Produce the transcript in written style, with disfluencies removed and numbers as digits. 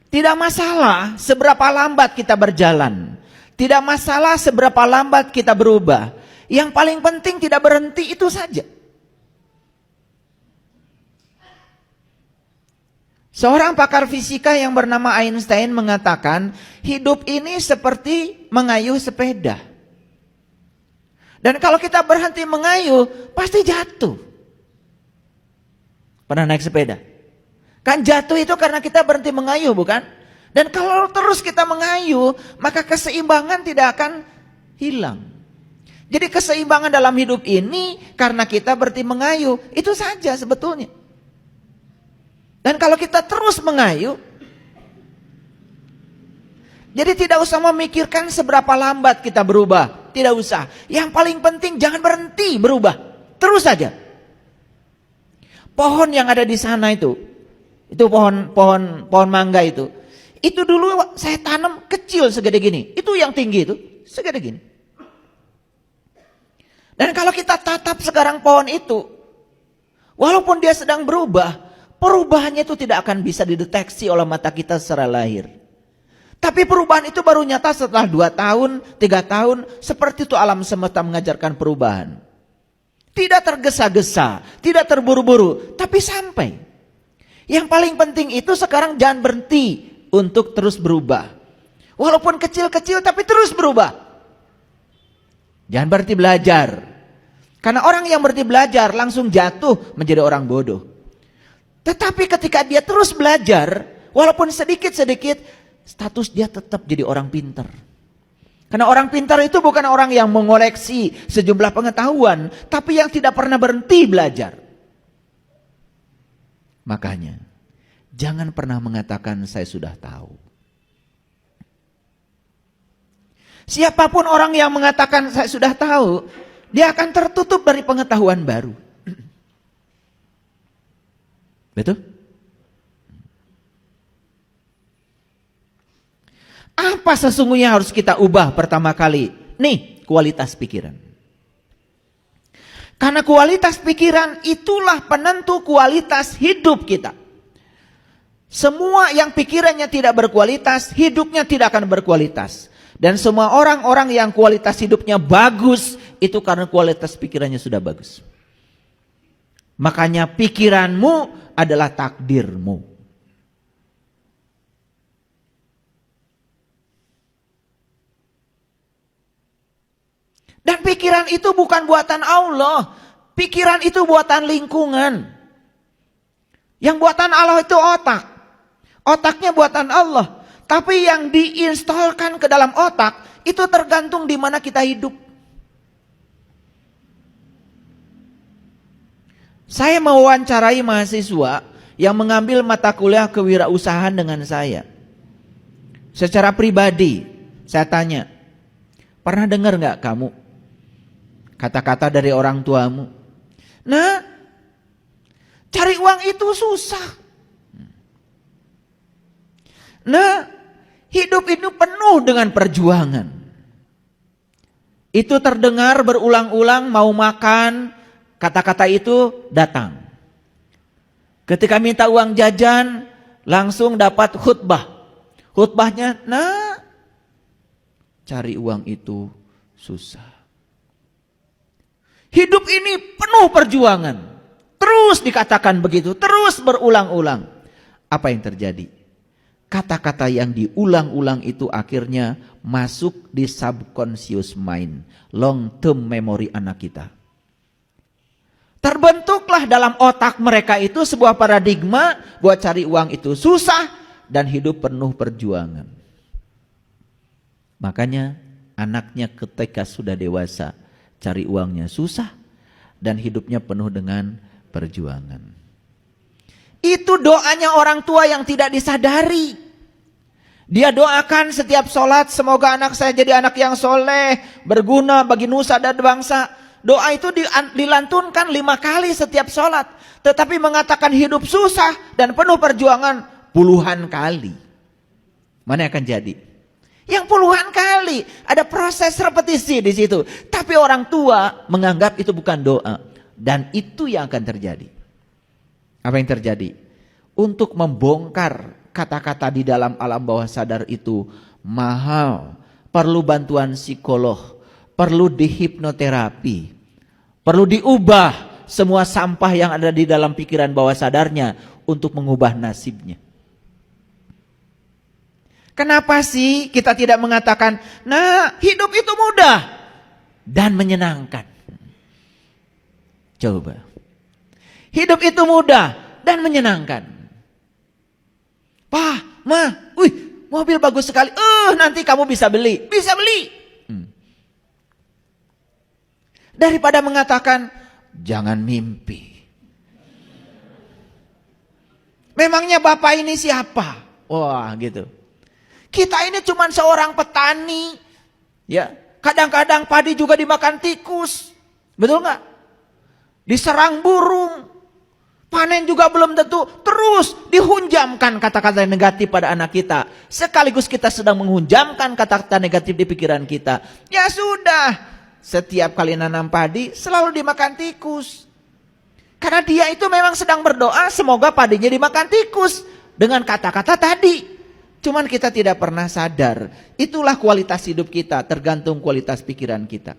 Tidak masalah seberapa lambat kita berjalan. Tidak masalah seberapa lambat kita berubah. Yang paling penting tidak berhenti, itu saja. Seorang pakar fisika yang bernama Einstein mengatakan, hidup ini seperti mengayuh sepeda. Dan kalau kita berhenti mengayuh, pasti jatuh. Pernah naik sepeda? Kan jatuh itu karena kita berhenti mengayuh, bukan? Dan kalau terus kita mengayuh, maka keseimbangan tidak akan hilang. Jadi keseimbangan dalam hidup ini karena kita berhenti mengayuh, itu saja sebetulnya. Dan kalau kita terus mengayuh, jadi tidak usah memikirkan seberapa lambat kita berubah. Tidak usah. Yang paling penting jangan berhenti berubah. Terus saja. Pohon yang ada di sana itu pohon mangga itu dulu saya tanam kecil segede gini. Itu yang tinggi itu segede gini. Dan kalau kita tatap sekarang pohon itu, walaupun dia sedang berubah, perubahannya itu tidak akan bisa dideteksi oleh mata kita secara lahir. Tapi perubahan itu baru nyata setelah 2 tahun, 3 tahun. Seperti itu alam semesta mengajarkan perubahan. Tidak tergesa-gesa, tidak terburu-buru, tapi sampai. Yang paling penting itu sekarang jangan berhenti untuk terus berubah. Walaupun kecil-kecil tapi terus berubah. Jangan berhenti belajar. Karena orang yang berhenti belajar langsung jatuh menjadi orang bodoh. Tetapi ketika dia terus belajar, walaupun sedikit-sedikit, status dia tetap jadi orang pintar. Karena orang pintar itu bukan orang yang mengoleksi sejumlah pengetahuan, tapi yang tidak pernah berhenti belajar. Makanya, jangan pernah mengatakan saya sudah tahu. Siapapun orang yang mengatakan saya sudah tahu, dia akan tertutup dari pengetahuan baru. Betul? Apa sesungguhnya harus kita ubah pertama kali? Nih, kualitas pikiran. Karena kualitas pikiran itulah penentu kualitas hidup kita. Semua yang pikirannya tidak berkualitas, hidupnya tidak akan berkualitas. Dan semua orang-orang yang kualitas hidupnya bagus, itu karena kualitas pikirannya sudah bagus. Makanya pikiranmu adalah takdirmu. Dan pikiran itu bukan buatan Allah. Pikiran itu buatan lingkungan. Yang buatan Allah itu otak. Otaknya buatan Allah. Tapi yang diinstalkan ke dalam otak, itu tergantung di mana kita hidup. Saya mewawancarai mahasiswa yang mengambil mata kuliah kewirausahaan dengan saya. Secara pribadi, saya tanya, pernah dengar nggak kamu kata-kata dari orang tuamu? Nah, cari uang itu susah. Nah, hidup itu penuh dengan perjuangan. Itu terdengar berulang-ulang, mau makan, kata-kata itu datang. Ketika minta uang jajan, langsung dapat khutbah. Khutbahnya, nah, cari uang itu susah. Hidup ini penuh perjuangan. Terus dikatakan begitu, terus berulang-ulang. Apa yang terjadi? Kata-kata yang diulang-ulang itu akhirnya masuk di subconscious mind, long term memory anak kita. Terbentuklah dalam otak mereka itu sebuah paradigma buat cari uang itu susah dan hidup penuh perjuangan. Makanya anaknya ketika sudah dewasa, cari uangnya susah dan hidupnya penuh dengan perjuangan. Itu doanya orang tua yang tidak disadari. Dia doakan setiap sholat, semoga anak saya jadi anak yang soleh, berguna bagi nusa dan bangsa. Doa itu dilantunkan 5 kali setiap sholat. Tetapi mengatakan hidup susah dan penuh perjuangan puluhan kali. Mana yang akan jadi? Yang puluhan kali, ada proses repetisi di situ. Tapi orang tua menganggap itu bukan doa. Dan itu yang akan terjadi. Apa yang terjadi? untuk membongkar kata-kata di dalam alam bawah sadar itu mahal. Perlu bantuan psikolog, perlu dihipnoterapi, perlu diubah semua sampah yang ada di dalam pikiran bawah sadarnya untuk mengubah nasibnya. Kenapa sih kita tidak mengatakan, nah hidup itu mudah dan menyenangkan? Coba. Hidup itu mudah dan menyenangkan. Pak, Ma, wih, mobil bagus sekali. Nanti kamu bisa beli. Bisa beli. Daripada mengatakan, jangan mimpi. Memangnya Bapak ini siapa? Wah, gitu. Kita ini cuma seorang petani. Ya, kadang-kadang padi juga dimakan tikus. Betul nggak? Diserang burung. Panen juga belum tentu. Terus dihunjamkan kata-kata negatif pada anak kita. Sekaligus kita sedang menghunjamkan kata-kata negatif di pikiran kita. Ya sudah, setiap kali nanam padi selalu dimakan tikus. Karena dia itu memang sedang berdoa semoga padinya dimakan tikus. Dengan kata-kata tadi. Cuman kita tidak pernah sadar. Itulah kualitas hidup kita, tergantung kualitas pikiran kita.